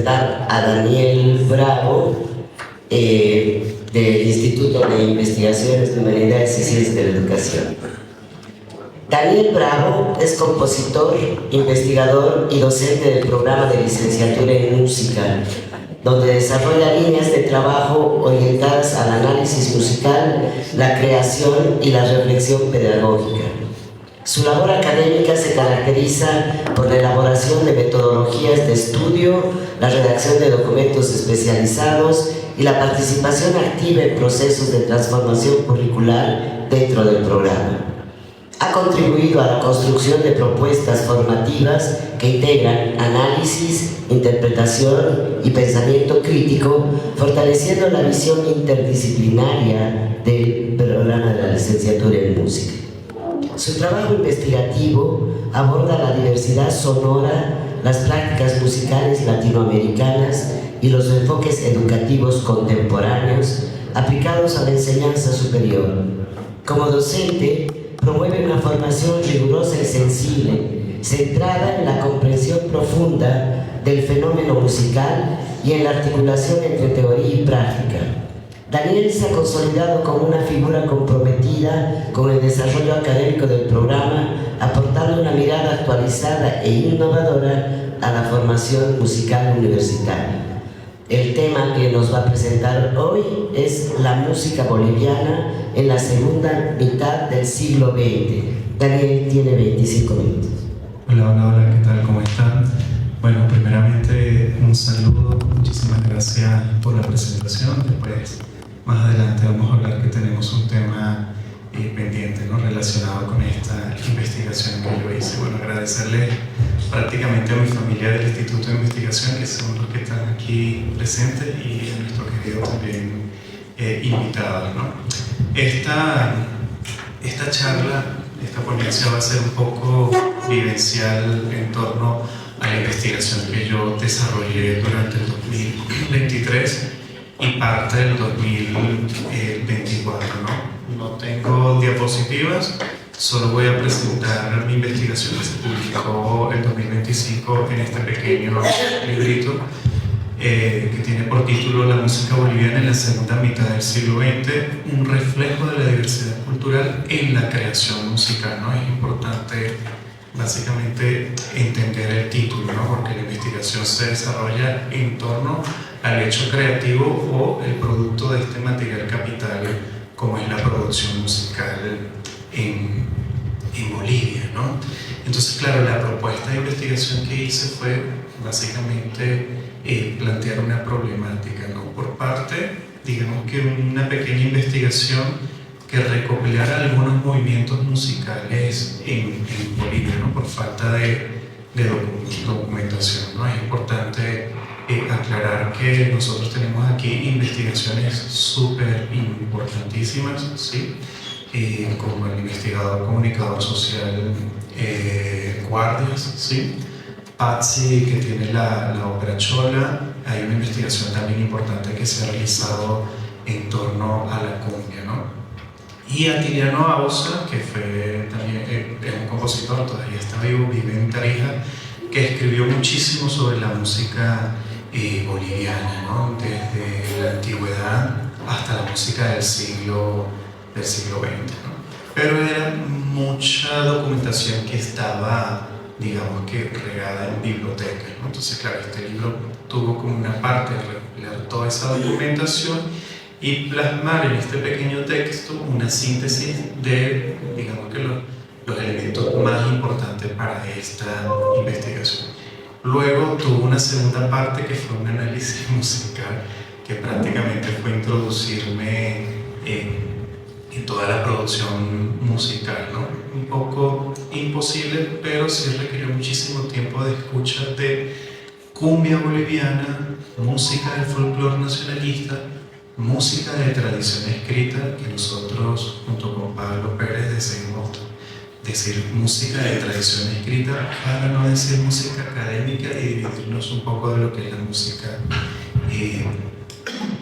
presentar a Daniel Bravo, del Instituto de Investigaciones de Humanidades y Ciencias de la Educación. Daniel Bravo es compositor, investigador y docente del programa de licenciatura en música, donde desarrolla líneas de trabajo orientadas al análisis musical, la creación y la reflexión pedagógica. Su labor académica se caracteriza por la elaboración de metodologías de estudio, la redacción de documentos especializados y la participación activa en procesos de transformación curricular dentro del programa. Ha contribuido a la construcción de propuestas formativas que integran análisis, interpretación y pensamiento crítico, fortaleciendo la visión interdisciplinaria del programa de la licenciatura en música. Su trabajo investigativo aborda la diversidad sonora, las prácticas musicales latinoamericanas y los enfoques educativos contemporáneos aplicados a la enseñanza superior. Como docente, promueve una formación rigurosa y sensible, centrada en la comprensión profunda del fenómeno musical y en la articulación entre teoría y práctica. Daniel se ha consolidado como una figura comprometida con el desarrollo académico del programa, aportando una mirada actualizada e innovadora a la formación musical universitaria. El tema que nos va a presentar hoy es la música boliviana en la segunda mitad del siglo XX. Daniel tiene 25 minutos. Hola, ¿qué tal? ¿Cómo están? Bueno, primeramente un saludo, muchísimas gracias por la presentación. Después, más adelante vamos a hablar que tenemos un tema pendiente, ¿no?, relacionado con esta investigación que yo hice. Bueno, agradecerle prácticamente a mi familia del Instituto de Investigación, que son los que están aquí presentes, y a nuestro querido también invitados, ¿no? Esta charla, esta ponencia va a ser un poco vivencial en torno a la investigación que yo desarrollé durante el 2023 y parte del 2024, ¿no? No tengo diapositivas, solo voy a presentar mi investigación que se publicó en 2025 en este pequeño librito que tiene por título La música boliviana en la segunda mitad del siglo XX, un reflejo de la diversidad cultural en la creación musical, ¿no? Es importante básicamente entender el título, ¿no?, porque la investigación se desarrolla en torno al hecho creativo o el producto de este material capital como es la producción musical en Bolivia, ¿no? Entonces, claro, la propuesta de investigación que hice fue básicamente plantear una problemática, ¿no? Por parte, digamos que una pequeña investigación que recopilara algunos movimientos musicales en Bolivia, ¿no?, por falta de documentación, ¿no? Es importante aclarar que nosotros tenemos aquí investigaciones súper importantísimas, ¿sí? Como el investigador comunicador social Guardias, ¿sí? Patsy, que tiene la ópera Chola. Hay una investigación también importante que se ha realizado en torno a la cumbia, ¿no? Y Atiliano Ausa, que fue también es un compositor, todavía está vivo, vive en Tarija, que escribió muchísimo sobre la música boliviana, ¿no?, desde la antigüedad hasta la música del siglo XX, ¿no? Pero era mucha documentación que estaba, digamos que regada en bibliotecas, ¿no? Entonces, claro, este libro tuvo como una parte de recopilar toda esa documentación y plasmar en este pequeño texto una síntesis de, digamos que los elementos más importantes para esta investigación. Luego tuvo una segunda parte que fue un análisis musical, que prácticamente fue introducirme en toda la producción musical, ¿no? Un poco imposible, pero sí requirió muchísimo tiempo de escucha de cumbia boliviana, música del folclore nacionalista, música de tradición escrita, que nosotros junto con Pablo Pérez decidimos decir música de tradición escrita para no decir música académica y dividirnos un poco de lo que es la música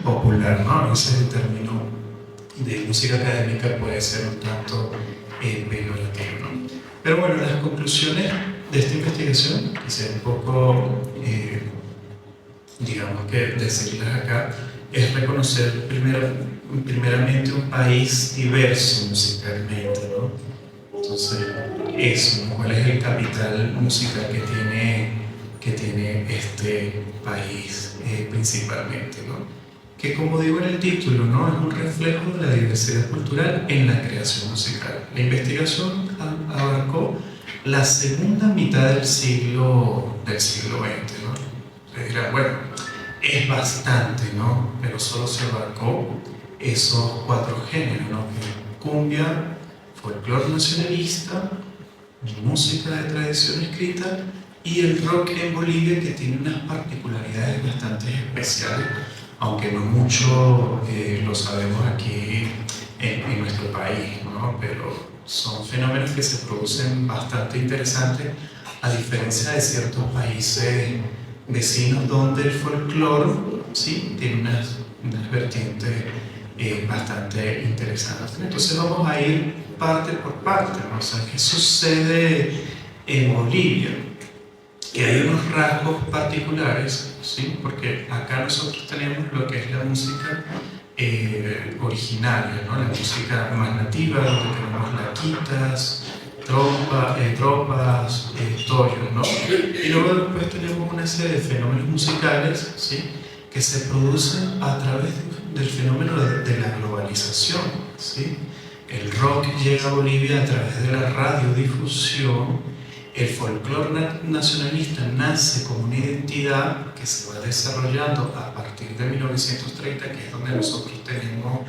popular, ¿no? Ese es el término de música académica, puede ser un tanto peyorativo, ¿no? Pero bueno, las conclusiones de esta investigación, que sea un poco digamos que decirles acá, es reconocer primeramente un país diverso musicalmente, ¿no? Entonces, eso, ¿no? ¿Cuál es el capital musical que tiene este país principalmente, ¿no? Que como digo en el título, ¿no? Es un reflejo de la diversidad cultural en la creación musical. La investigación abarcó la segunda mitad del siglo XX, ¿no? Se dirá, bueno, es bastante, ¿no? Pero solo se abarcó esos cuatro géneros, ¿no? Cumbia, folclore nacionalista, música de tradición escrita y el rock en Bolivia, que tiene unas particularidades bastante especiales, aunque no mucho lo sabemos aquí en nuestro país, ¿no? Pero son fenómenos que se producen bastante interesantes, a diferencia de ciertos países vecinos donde el folclore, ¿sí?, tiene unas vertientes bastante interesantes. Entonces vamos a ir parte por parte, ¿no? O sea, ¿qué sucede en Bolivia? Que hay unos rasgos particulares, ¿sí? Porque acá nosotros tenemos lo que es la música originaria, ¿no? La música más nativa, donde tenemos laquitas, tropas, toyos, ¿no? Y luego después tenemos una serie de fenómenos musicales, ¿sí?, que se producen a través del fenómeno de la globalización, ¿sí? El rock llega a Bolivia a través de la radiodifusión. El folclore nacionalista nace como una identidad que se va desarrollando a partir de 1930, que es donde nosotros tenemos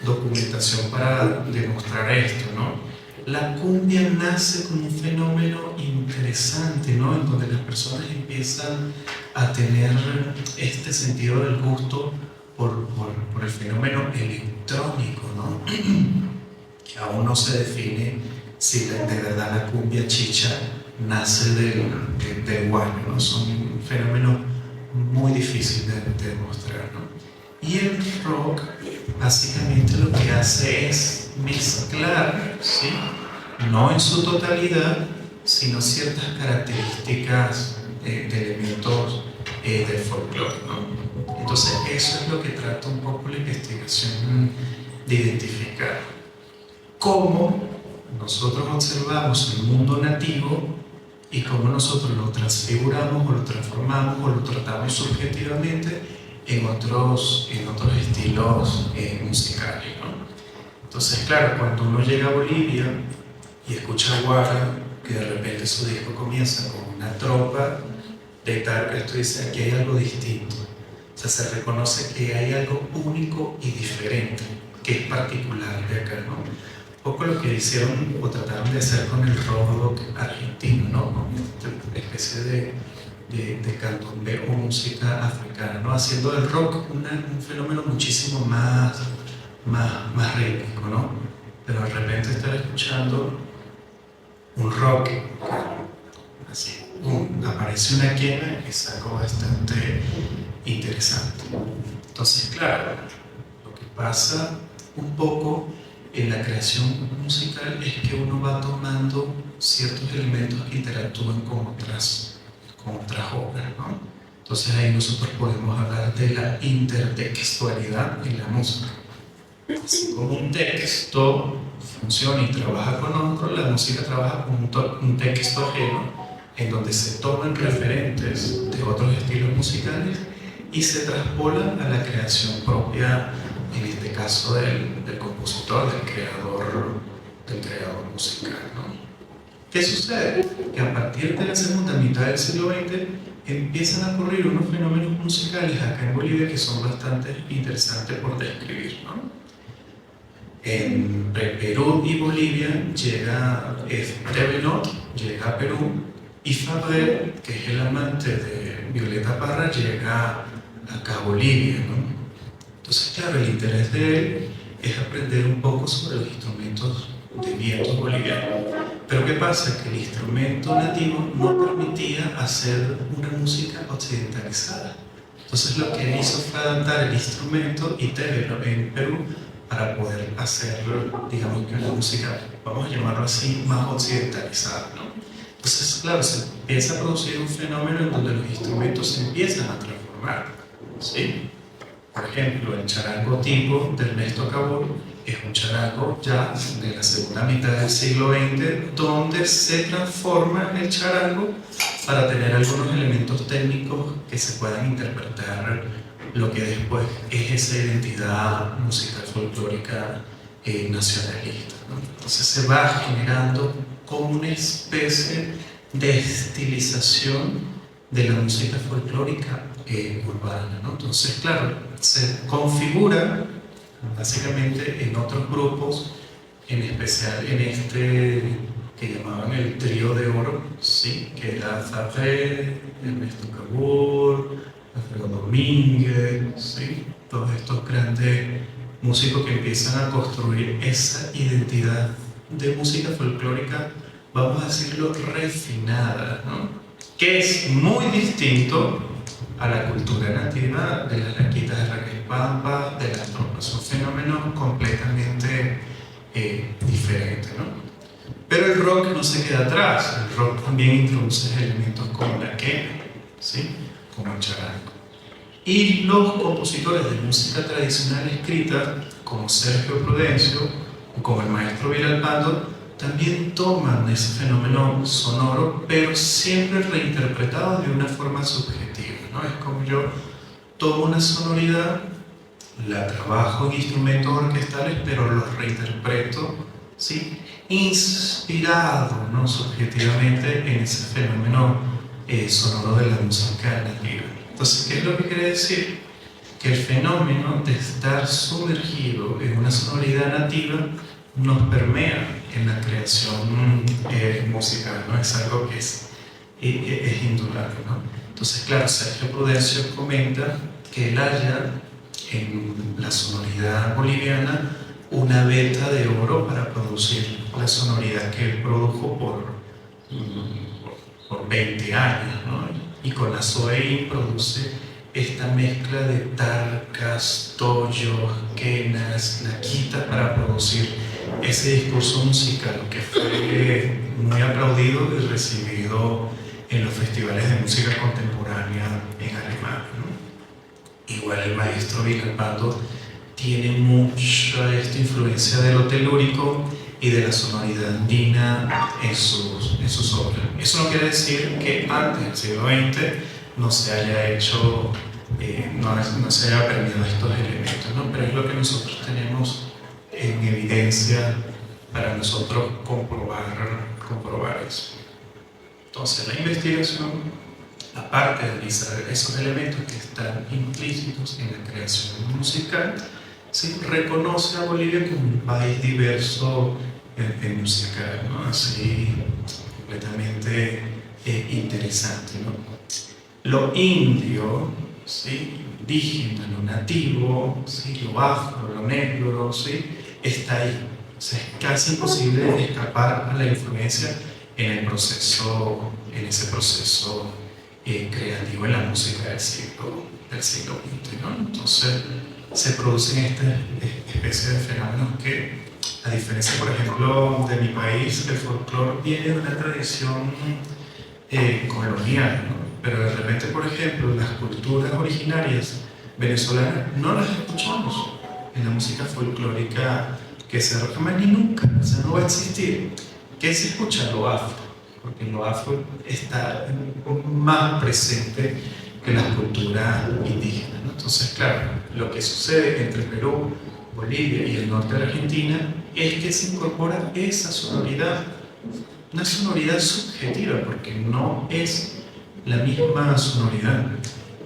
documentación para demostrar esto, ¿no? La cumbia nace como un fenómeno interesante, ¿no? En donde las personas empiezan a tener este sentido del gusto por el fenómeno electrónico, ¿no? Que aún no se define si de verdad la cumbia chicha nace del guano, ¿no? Son fenómenos muy difíciles de demostrar, ¿no? Y el rock básicamente lo que hace es mezclar, ¿sí?, no en su totalidad, sino ciertas características de elementos del folclore, ¿no? Entonces eso es lo que trata un poco la investigación de identificar. Cómo nosotros observamos el mundo nativo y cómo nosotros lo transfiguramos o lo transformamos o lo tratamos subjetivamente en otros estilos musicales, ¿no? Entonces, claro, cuando uno llega a Bolivia y escucha a Guara, que de repente su disco comienza con una tropa de tal, que esto dice, aquí hay algo distinto. O sea, se reconoce que hay algo único y diferente, que es particular de acá, ¿no? Un poco lo que hicieron o trataron de hacer con el rock argentino, ¿no? Con esta especie de candombe o música africana, ¿no? Haciendo del rock un fenómeno muchísimo más rítmico, ¿no? Pero de repente estar escuchando un rock, así, aparece una quena, es algo bastante interesante. Entonces, claro, lo que pasa un poco en la creación musical es que uno va tomando ciertos elementos que interactúan con otras obras, ¿no? Entonces ahí nosotros podemos hablar de la intertextualidad en la música. Así como un texto funciona y trabaja con otro, la música trabaja con un texto ajeno, en donde se toman referentes de otros estilos musicales y se traspolan a la creación propia, en este caso del compositor, del creador musical, ¿no? ¿Qué sucede? Que a partir de la segunda mitad del siglo XX empiezan a ocurrir unos fenómenos musicales acá en Bolivia que son bastante interesantes por describir, ¿no? En Perú y Bolivia llega Tevenot, llega a Perú, y Fabrel, que es el amante de Violeta Parra, llega acá a Bolivia, ¿no? Entonces, claro, el interés de él es aprender un poco sobre los instrumentos de viento bolivianos. Pero ¿qué pasa? Que el instrumento nativo no permitía hacer una música occidentalizada. Entonces lo que él hizo fue adaptar el instrumento y tenerlo en Perú para poder hacer, digamos, que una música, vamos a llamarlo así, más occidentalizada, ¿no? Entonces, claro, se empieza a producir un fenómeno en donde los instrumentos se empiezan a transformar. ¿sí? Por ejemplo, el charango tipo de Ernesto Cabor es un charango ya de la segunda mitad del siglo XX, donde se transforma el charango para tener algunos elementos técnicos que se puedan interpretar lo que después es esa identidad musical folclórica nacionalista, ¿no? Entonces se va generando como una especie de estilización de la música folclórica urbana, ¿no? Entonces, claro, se configura básicamente en otros grupos, en especial en este que llamaban el trío de oro, ¿sí? Que era Farré, Ernesto Cabor, Alfredo Domínguez, ¿sí? Todos estos grandes músicos que empiezan a construir esa identidad de música folclórica, vamos a decirlo, refinada, ¿no? Que es muy distinto a la cultura nativa de las raquitas de Raquel Pampa, de las tropas. Son fenómenos completamente diferentes, ¿no? Pero el rock no se queda atrás. El rock también introduce elementos como la quena, ¿sí? Como el charango. Y los compositores de música tradicional escrita, como Sergio Prudencio o como el maestro Villalpando, también toman ese fenómeno sonoro, pero siempre reinterpretado de una forma subjetiva, ¿no? Es como yo tomo una sonoridad, la trabajo en instrumentos orquestales, pero los reinterpreto, ¿sí? Inspirado, ¿no? Subjetivamente en ese fenómeno sonoro de la música nativa. Entonces, ¿qué es lo que quiere decir? Que el fenómeno de estar sumergido en una sonoridad nativa nos permea en la creación musical, ¿no? Es algo que es indudable, ¿no? Entonces, claro, Sergio Prudencio comenta que él halla en la sonoridad boliviana una veta de oro para producir la sonoridad que él produjo por 20 años, ¿no? Y con la Zoe produce esta mezcla de tarcas, tollos, quenas, naquitas para producir ese discurso musical que fue muy aplaudido y recibido en los festivales de música contemporánea en Alemania, ¿no? Igual el maestro Villalpando tiene mucha esta influencia de lo telúrico y de la sonoridad andina en sus obras. Eso no quiere decir que antes del siglo XX no se haya hecho, no se haya perdido estos elementos, ¿no? Pero es lo que nosotros tenemos en evidencia para nosotros comprobar eso. Entonces la investigación, aparte de analizar esos elementos que están implícitos en la creación musical, sí, reconoce a Bolivia como un país diverso en musical, ¿no? Así completamente interesante, ¿no? Lo indio, ¿sí? Indígena, lo nativo, ¿sí? Lo afro, lo negro, ¿sí? Está ahí. O sea, es casi imposible escapar a la influencia en ese proceso creativo en la música del siglo XX, ¿no? Entonces se producen estas especies de fenómenos que, a diferencia, por ejemplo, de mi país, el folclore viene de una tradición colonial, ¿no? Pero de repente, por ejemplo, las culturas originarias venezolanas no las escuchamos en la música folclórica que se reclama ni nunca, o sea, no va a existir. ¿Qué se escucha? Lo afro, porque lo afro está más presente que las culturas indígenas, ¿no? Entonces, claro, lo que sucede entre Perú, Bolivia y el norte de Argentina es que se incorpora esa sonoridad, una sonoridad subjetiva, porque no es la misma sonoridad.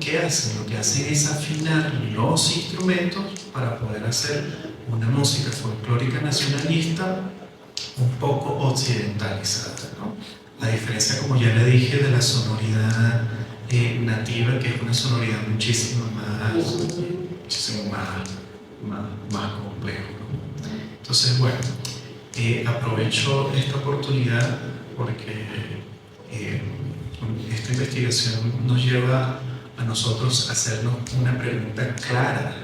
¿Qué hacen? Lo que hacen es afinar los instrumentos para poder hacer una música folclórica nacionalista un poco occidentalizada, ¿no? A diferencia, como ya le dije, de la sonoridad nativa, que es una sonoridad muchísimo más compleja, ¿no? Entonces, bueno, aprovecho esta oportunidad porque esta investigación nos lleva a nosotros a hacernos una pregunta clara,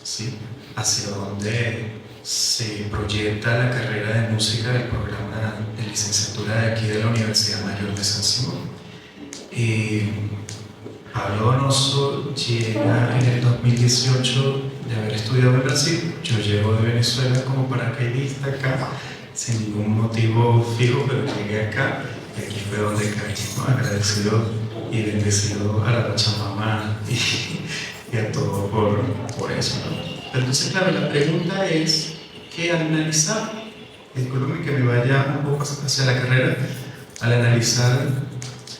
¿sí? Hacia dónde se proyecta la carrera de música del programa de licenciatura de aquí de la Universidad Mayor de San Simón. Pablo Donoso llega en el 2018 de haber estudiado en Brasil. Yo llego de Venezuela como paracaidista acá, sin ningún motivo fijo, pero llegué acá y aquí fue donde caí, ¿no? Agradecido y bendecido a la Pachamama y a todo por eso, ¿no? Pero entonces, claro, la pregunta es que al analizar, disculpen que me vaya un poco hacia la carrera, al analizar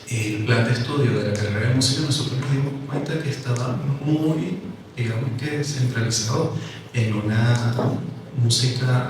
el plan de estudio de la carrera de música, nosotros nos dimos cuenta que estaba muy, digamos que centralizado en una música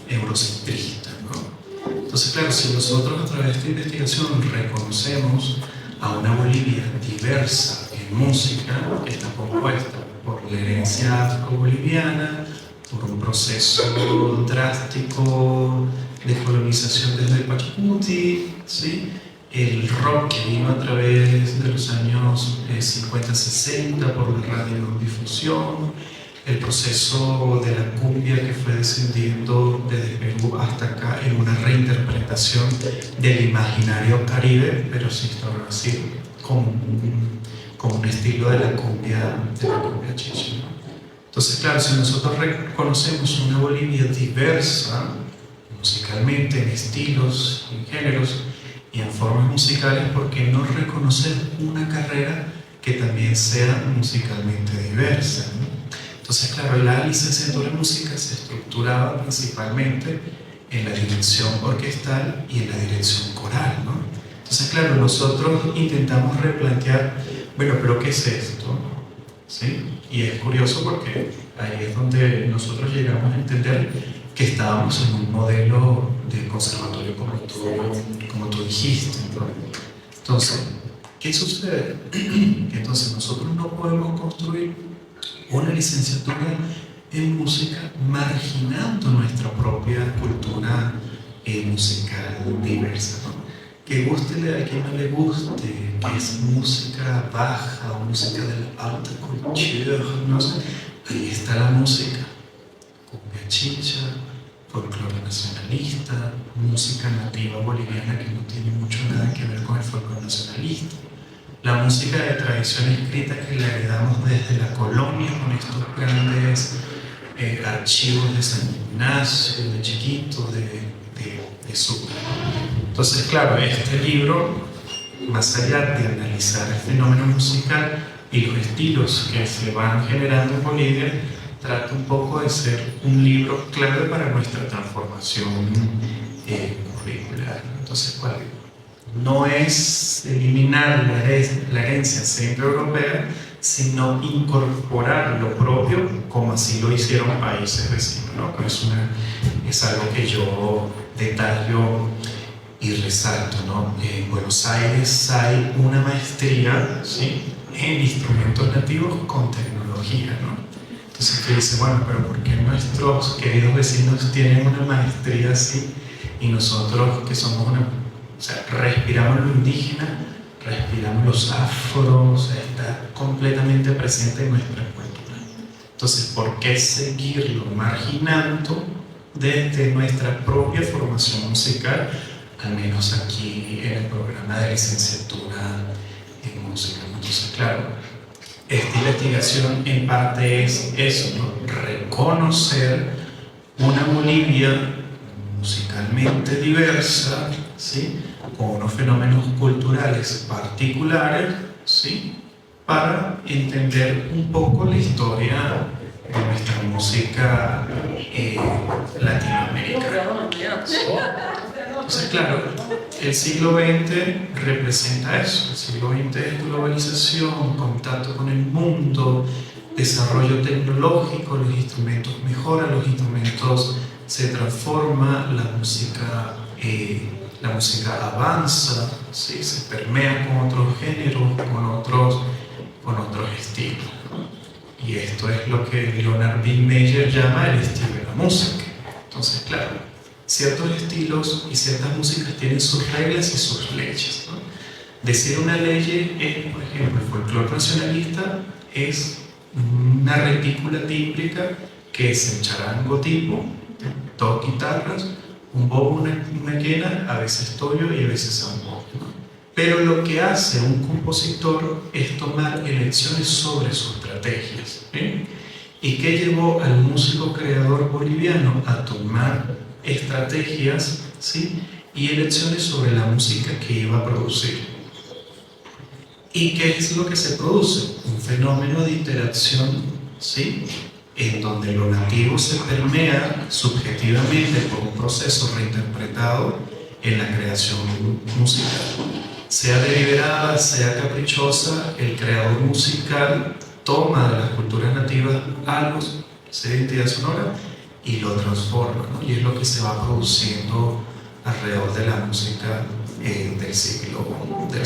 eurocentrista, ¿no? Entonces, claro, si nosotros a través de esta investigación reconocemos a una Bolivia diversa en música, que está compuesta por la herencia afro-boliviana, por un proceso drástico de colonización desde el Pachacuti, ¿sí? El rock que vino a través de los años 50-60 por la radiodifusión, el proceso de la cumbia que fue descendiendo desde Perú hasta acá en una reinterpretación del imaginario caribe, pero se instauró así como un estilo de la cumbia chicha, ¿no? Entonces, claro, si nosotros reconocemos una Bolivia diversa musicalmente, en estilos, en géneros y en formas musicales, ¿por qué no reconocer una carrera que también sea musicalmente diversa, ¿no? Entonces, claro, la licenciatura en música se estructuraba principalmente en la dirección orquestal y en la dirección coral, ¿no? Entonces, claro, nosotros intentamos replantear, bueno, pero ¿qué es esto? ¿Sí? Y es curioso porque ahí es donde nosotros llegamos a entender que estábamos en un modelo de conservatorio como tú dijiste, ¿no? Entonces, ¿qué sucede? Entonces nosotros no podemos construir una licenciatura en música marginando nuestra propia cultura musical diversa, ¿no? Que guste a quien no le guste, que es música baja o música de la alta cultura, no sé, ahí está la música, cumbia chicha, folclore nacionalista, música nativa boliviana que no tiene mucho nada que ver con el folclore nacionalista, la música de tradición escrita que la heredamos desde la colonia con estos grandes archivos de San Ignacio, de Chiquito, de Sucre. Entonces, claro, este libro, más allá de analizar el fenómeno musical y los estilos que se van generando en Bolivia, trata un poco de ser un libro clave para nuestra transformación curricular. Entonces, ¿cuál? No es eliminar la herencia centroeuropea, sino incorporar lo propio, como así lo hicieron países vecinos, ¿no? Que es algo que yo detallo y resalto, ¿no? En Buenos Aires hay una maestría, ¿sí?, en instrumentos nativos con tecnología, ¿no? Entonces tú dices, bueno, pero ¿por qué nuestros queridos vecinos tienen una maestría así y nosotros que somos o sea, respiramos lo indígena, respiramos los afros, está completamente presente en nuestra cultura? Entonces, ¿por qué seguirlo marginando desde nuestra propia formación musical, al menos aquí en el programa de licenciatura en música? Entonces, claro, esta investigación en parte es eso, ¿no? Reconocer una Bolivia musicalmente diversa, ¿sí?, con unos fenómenos culturales particulares, ¿sí?, para entender un poco la historia de nuestra música latinoamericana. Entonces, claro, el siglo XX representa eso. El siglo XX es globalización, contacto con el mundo, desarrollo tecnológico, los instrumentos mejoran, los instrumentos se transforman, la música avanza, ¿sí?, se permea con otros géneros, con otros estilos, ¿no? Y esto es lo que Leonard B. Meyer llama el estilo de la música. Entonces, claro, ciertos estilos y ciertas músicas tienen sus reglas y sus leyes, ¿no? Decir una ley, por ejemplo, el folclore nacionalista es una retícula tímbrica que es el charango tipo, dos guitarras, un bombo, una quena, a veces toyo y a veces zambo, ¿no? Pero lo que hace un compositor es tomar elecciones sobre sus estrategias. ¿Sí? ¿Y qué llevó al músico creador boliviano a tomar estrategias, ¿sí?, y elecciones sobre la música que iba a producir? ¿Y qué es lo que se produce? Un fenómeno de interacción, ¿sí?, en donde lo nativo se permea subjetivamente por un proceso reinterpretado en la creación musical. Sea deliberada, sea caprichosa, el creador musical toma de las culturas nativas algo, esa identidad sonora, y lo transforma, ¿no? Y es lo que se va produciendo alrededor de la música del siglo XX.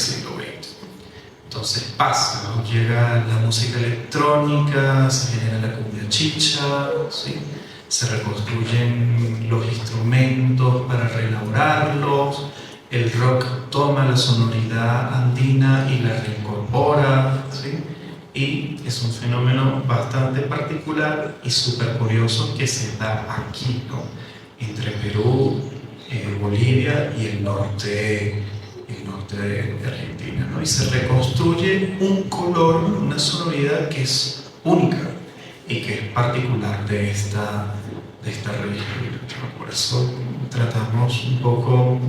Entonces pasa, ¿no? Llega la música electrónica, se genera la cumbia chicha, ¿sí?, se reconstruyen los instrumentos para reelaborarlos, el rock toma la sonoridad andina y la reincorpora, ¿sí?, y es un fenómeno bastante particular y súper curioso que se da aquí, ¿no?, entre Perú, Bolivia y el norte de Argentina, ¿no? Y se reconstruye un color, una sonoridad que es única y que es particular de esta región. Por eso tratamos un poco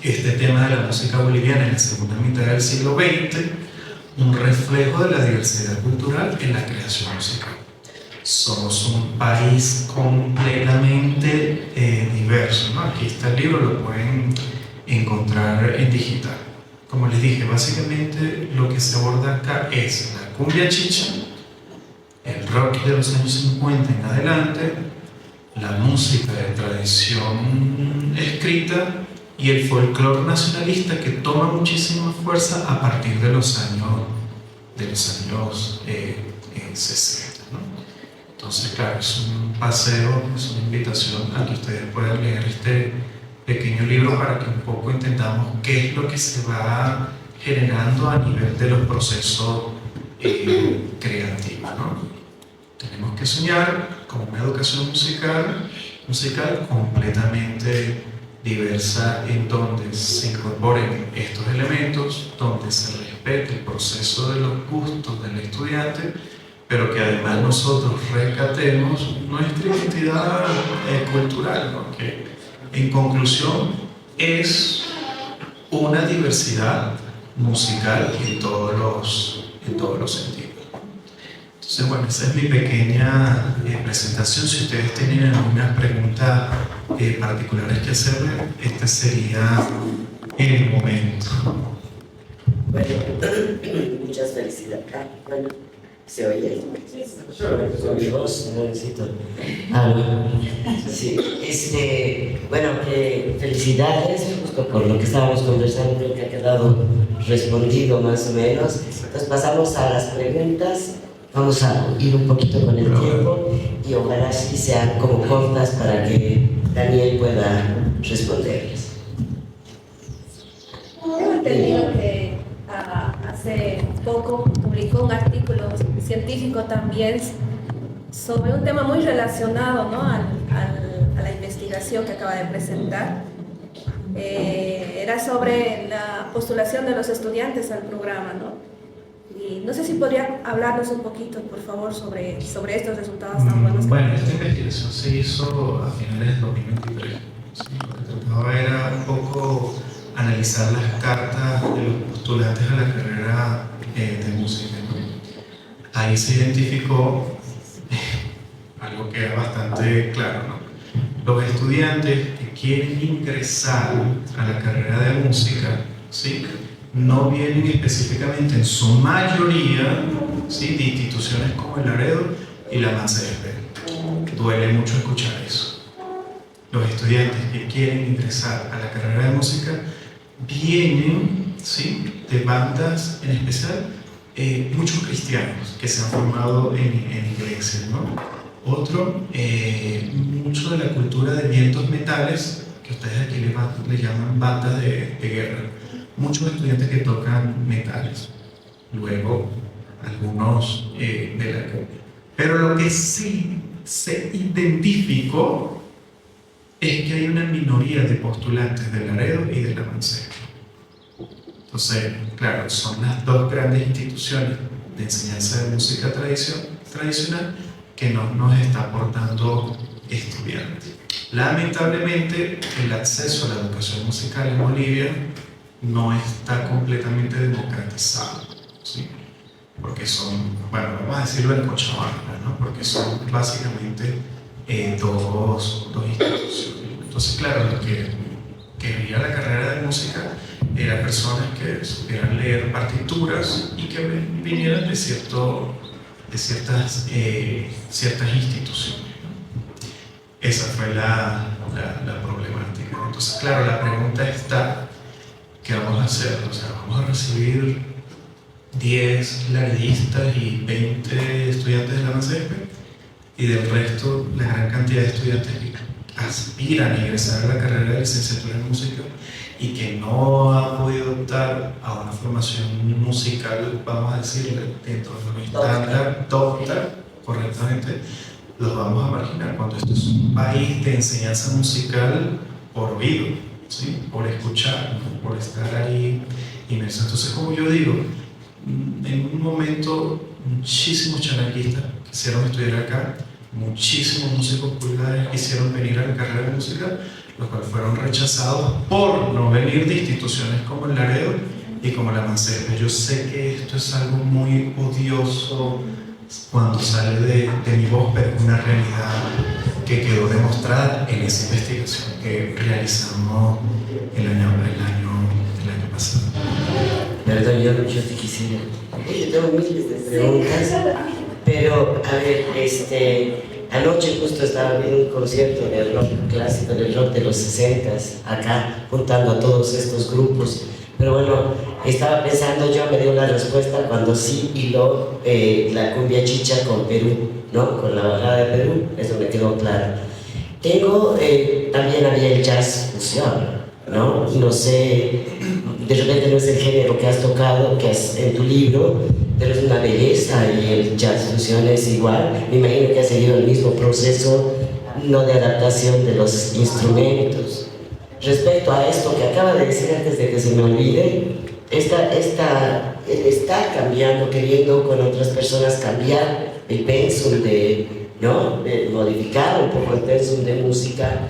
este tema de la música boliviana en la segunda mitad del siglo XX, un reflejo de la diversidad cultural en la creación musical. Somos un país completamente diverso, ¿no? Aquí está el libro, lo pueden encontrar en digital. Como les dije, básicamente lo que se aborda acá es la cumbia chicha, el rock de los años 50 en adelante, la música de tradición escrita y el folclore nacionalista, que toma muchísima fuerza a partir de los años 60, ¿no? Entonces, claro, es un paseo, es una invitación a que ustedes puedan leer este pequeño libro para que un poco entendamos qué es lo que se va generando a nivel de los procesos creativos, ¿no? Tenemos que soñar con una educación musical completamente diversa, en donde se incorporen estos elementos, donde se respete el proceso de los gustos del estudiante, pero que además nosotros rescatemos nuestra identidad cultural, ¿no? Que en conclusión es una diversidad musical en todos los sentidos. Entonces, bueno, esa es mi pequeña presentación. Si ustedes tienen algunas preguntas particulares que hacerme, este sería el momento. Bueno, muchas felicidades. Bueno, ¿se oye? Con mi voz no necesito. Sí, bueno, felicidades, justo por lo que estábamos conversando, creo que ha quedado respondido más o menos. Entonces pasamos a las preguntas. Vamos a ir un poquito con el tiempo y ojalá sí sean como cortas para que Daniel pueda responderles. Tengo entendido que hace poco publicó un artículo científico también sobre un tema muy relacionado, ¿no?, a la investigación que acaba de presentar. Era sobre la postulación de los estudiantes al programa, ¿no? Y no sé si podría hablarnos un poquito, por favor, sobre estos resultados tan buenos. Bueno, esta investigación se hizo a finales del 2023. ¿Sí? Lo que trataba era un poco analizar las cartas de los postulantes a la carrera de música, ¿no? Ahí se identificó algo que era bastante claro, ¿no? Los estudiantes que quieren ingresar a la carrera de música, ¿sí?, no vienen específicamente en su mayoría, ¿sí?, de instituciones como el Laredo y la Manzanares. Duele mucho escuchar eso. Los estudiantes que quieren ingresar a la carrera de música vienen, ¿sí?, de bandas, en especial muchos cristianos que se han formado en iglesias, ¿no? Otro, mucho de la cultura de vientos metales, que ustedes aquí le llaman bandas de guerra. Muchos estudiantes que tocan metales, luego algunos de la cumbia. Pero lo que sí se identificó es que hay una minoría de postulantes de Laredo y de la Manzanares. Entonces, claro, son las dos grandes instituciones de enseñanza de música tradicional que no nos está aportando estudiantes. Lamentablemente, el acceso a la educación musical en Bolivia no está completamente democratizado, ¿sí? Porque son, bueno, vamos a decirlo en Cochabamba, ¿no? Porque son básicamente dos instituciones. Entonces, claro, lo que quería la carrera de música eran personas que supieran leer partituras y que vinieran de ciertas instituciones, ¿no? Esa fue la problemática. Entonces, claro, la pregunta está, ¿qué vamos a hacer? O sea, ¿vamos a recibir 10 laredistas y 20 estudiantes de la MACESPE? Y del resto, la gran cantidad de estudiantes que aspiran a ingresar a la carrera de licenciatura en música y que no han podido optar a una formación musical, vamos a decirle, dentro de un estándar docta, correctamente, los vamos a marginar, cuando esto es un país de enseñanza musical por oído, ¿sí? Por escuchar, ¿no? Por estar ahí inmerso. Entonces, como yo digo, en un momento muchísimos chanaquistas quisieron estudiar acá, muchísimos músicos populares quisieron venir a la carrera de música, los cuales fueron rechazados por no venir de instituciones como el Laredo y como la MACESPE. Yo sé que esto es algo muy odioso cuando sale de mi voz, pero es una realidad que quedó demostrada en esa investigación que realizamos el año pasado. Perdón, yo te quisiera. Yo tengo miles de preguntas, pero a ver, anoche justo estaba viendo un concierto del rock clásico, del rock de los 60s, acá, juntando a todos estos grupos. Pero bueno, estaba pensando, yo me dio la respuesta cuando sí hiló la cumbia chicha con Perú, ¿no? Con la bajada de Perú, eso me quedó claro. También había el jazz fusión, ¿no? No sé, de repente no es el género que has tocado, que es en tu libro, pero es una belleza y el jazz fusión es igual. Me imagino que ha seguido el mismo proceso, no de adaptación de los instrumentos. Respecto a esto que acaba de decir antes de que se me olvide, él está cambiando, queriendo con otras personas cambiar el pensum ¿no? De modificar un poco el pensum de música.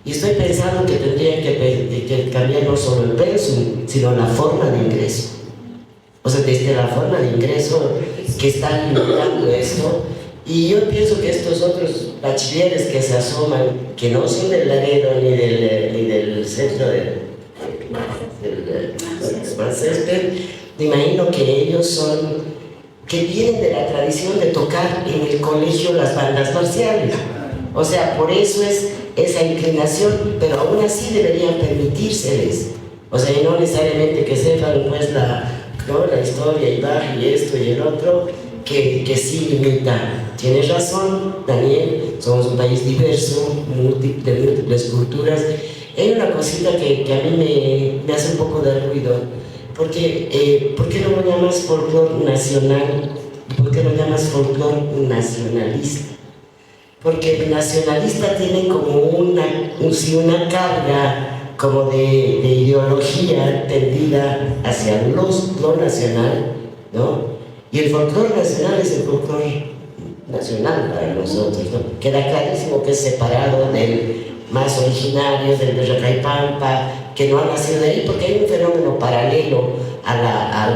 Y estoy pensando que tendría que cambiar no solo el pensum, sino la forma de ingreso. O sea, desde la forma de ingreso que están limitando esto. Y yo pienso que estos otros bachilleres que se asoman, que no son del Laredo ni del centro del MACESPE, me imagino que ellos que vienen de la tradición de tocar en el colegio las bandas marciales. O sea, por eso es esa inclinación, pero aún así deberían permitírseles. O sea, y no necesariamente que sepan pues la historia y Bach y esto y el otro, que sí limita. Tienes razón, Daniel, somos un país diverso, de múltiples culturas. Hay una cosita que a mí me hace un poco de ruido, porque ¿por qué no lo llamas folclore nacional? ¿Por qué lo llamas folclore nacionalista? Porque el nacionalista tiene como una carga como de ideología tendida hacia lo nacional, ¿no? Y el folclore nacional es el folclore nacional para nosotros, ¿no? Queda clarísimo que es separado del más originario, del de Recaipampa, que no ha nacido de ahí, porque hay un fenómeno paralelo a la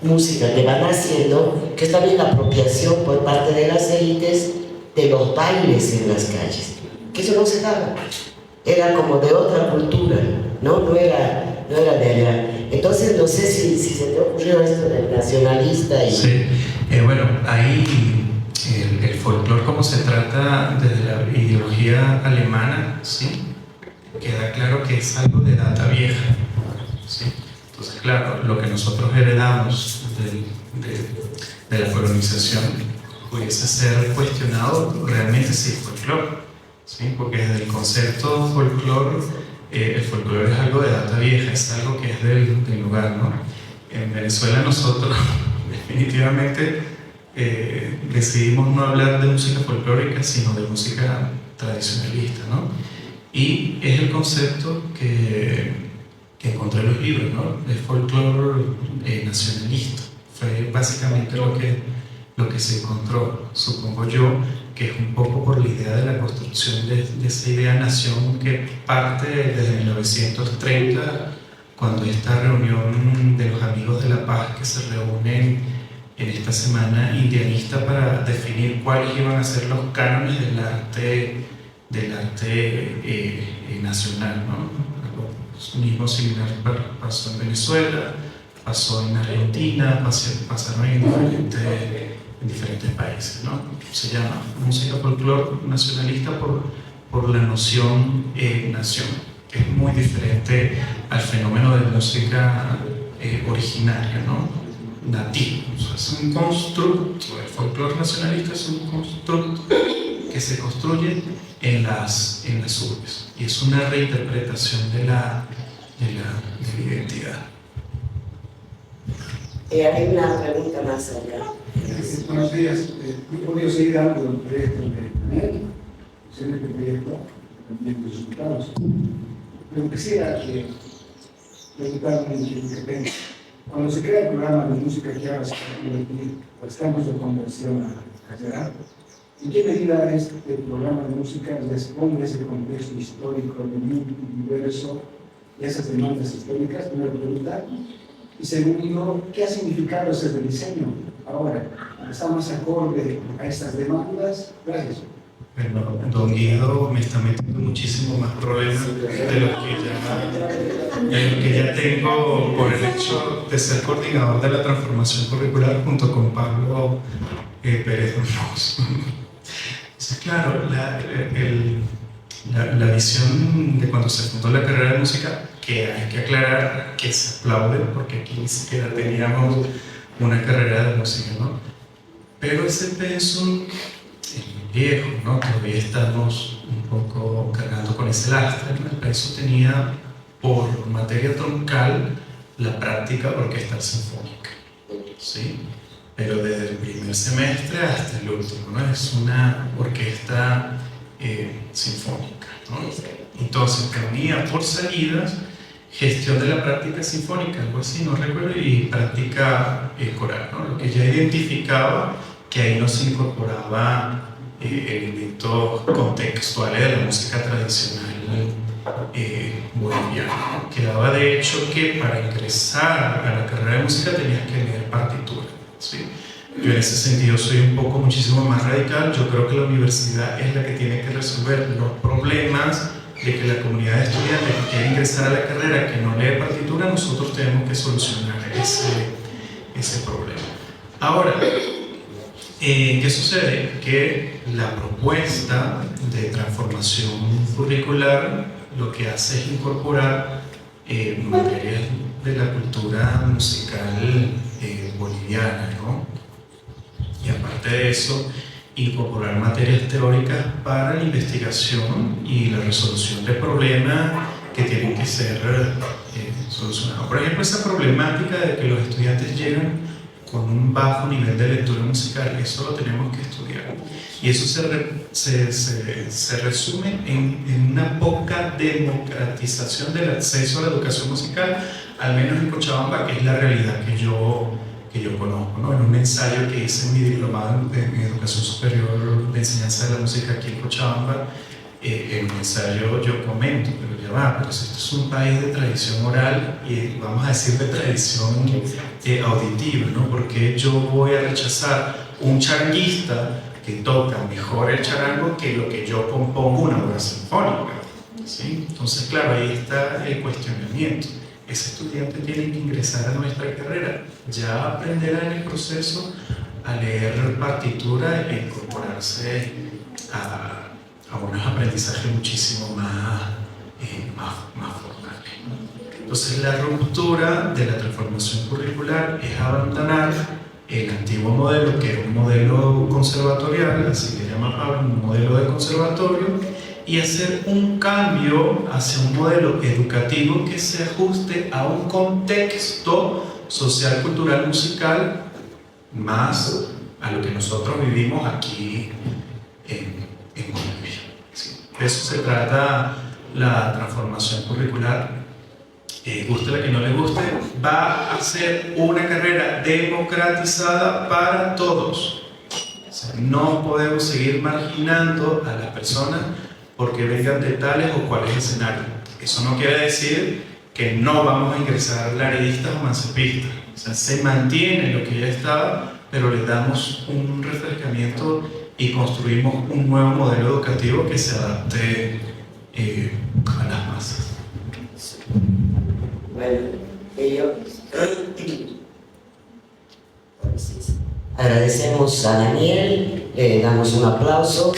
música que va naciendo, que es también la apropiación por parte de las élites de los bailes en las calles, que eso no se daba, era como de otra cultura, no era de allá. Entonces no sé si se te ocurrió esto del nacionalista y... Sí, bueno, ahí el folclore como se trata desde la ideología alemana, ¿sí? Queda claro que es algo de data vieja, ¿sí? Entonces, claro, lo que nosotros heredamos de la colonización pudiese ser cuestionado realmente si es folclore, ¿sí? Porque desde el concepto folclore, el folclore es algo de data vieja, es algo que es del lugar, ¿no? En Venezuela nosotros definitivamente decidimos no hablar de música folclórica, sino de música tradicionalista, ¿no? Y es el concepto que encontré los libros, ¿no? De folclore nacionalista. Fue básicamente lo que se encontró, supongo yo, que es un poco por la idea de la construcción de esa idea nación que parte desde 1930, cuando esta reunión de los Amigos de la Paz que se reúnen en esta semana indianista para definir cuáles iban a ser los cánones del arte nacional, ¿no? Algo mismo similar pasó en Venezuela, pasó en Argentina, pasaron en diferentes países, ¿no? Se llama música folclore nacionalista por la noción nación, que es muy diferente al fenómeno de música originaria, ¿no? Nativo. O sea, es un constructo, el folclore nacionalista es un constructo que se construye en las urbes y es una reinterpretación de la identidad. Hay una pregunta más allá. Buenos días. Yo he podido seguir algo del proyecto de Daniel, excelente proyecto, también de resultados. Pero quisiera preguntarme que tengo. Cuando se crea el programa de música que ahora se va a convertir, pues estamos de conversión a catedral, ¿en qué medida este programa de música responde a ese contexto histórico de diverso y esas demandas históricas? Primera pregunta. Y segundo, ¿qué ha significado ese rediseño ahora? ¿Está más acorde a estas demandas? Gracias. Bueno, don Guido me está metiendo muchísimo más problemas de los que ya tengo por el hecho de ser coordinador de la transformación curricular junto con Pablo Pérez Muñoz. Entonces, claro, la visión de cuando se fundó la carrera de música, que hay que aclarar que se aplaude porque aquí ni siquiera teníamos una carrera de música, ¿no? Pero ese pensum viejo, ¿no? Todavía estamos un poco cargando con ese lastre, ¿no? El pensum tenía por materia troncal la práctica orquestal sinfónica, ¿sí? Pero desde el primer semestre hasta el último, ¿no? Es una orquesta sinfónica, ¿no? Entonces tenía por salidas gestión de la práctica sinfónica, algo así, no recuerdo, y práctica coral, ¿no? Lo que ya identificaba que ahí no se incorporaba elementos contextuales de la música tradicional boliviana, ¿no? Quedaba de hecho que para ingresar a la carrera de música tenías que leer partitura, ¿sí? Yo en ese sentido soy un poco muchísimo más radical. Yo creo que la universidad es la que tiene que resolver los problemas de que la comunidad de estudiantes que quiere ingresar a la carrera que no lee partitura. Nosotros tenemos que solucionar ese problema. Ahora, ¿qué sucede? Que la propuesta de transformación curricular lo que hace es incorporar materias de la cultura musical boliviana, ¿no? Y aparte de eso, incorporar materias teóricas para la investigación y la resolución de problemas que tienen que ser solucionados. Por ejemplo, esa problemática de que los estudiantes llegan con un bajo nivel de lectura musical, eso lo tenemos que estudiar. Y eso se resume en una poca democratización del acceso a la educación musical, al menos en Cochabamba, que es la realidad que yo conozco, ¿no? En un ensayo que hice en mi diplomado en Educación Superior de Enseñanza de la Música aquí en Cochabamba, en un ensayo yo comento, pero ya va, pero si esto es un país de tradición oral y vamos a decir de tradición auditiva, ¿no? Porque yo voy a rechazar un charanguista que toca mejor el charango que lo que yo compongo una obra sinfónica, ¿sí? Entonces, claro, ahí está el cuestionamiento. Ese estudiante tiene que ingresar a nuestra carrera, ya aprenderá en el proceso a leer partitura e incorporarse a unos aprendizajes muchísimo más formales. Entonces la ruptura de la transformación curricular es abandonar el antiguo modelo, que era un modelo conservatorial, así le llama Pablo, un modelo de conservatorio, y hacer un cambio hacia un modelo educativo que se ajuste a un contexto social, cultural, musical, más a lo que nosotros vivimos aquí en Bolivia. ¿Sí? De eso se trata la transformación curricular guste la que no le guste, va a ser una carrera democratizada para todos. O sea, no podemos seguir marginando a las personas porque vengan de tales o cuales escenarios. Eso no quiere decir que no vamos a ingresar laredistas o mancepistas. O sea, se mantiene lo que ya estaba, pero le damos un refrescamiento y construimos un nuevo modelo educativo que se adapte a las masas. Bueno, agradecemos a Daniel, le damos un aplauso.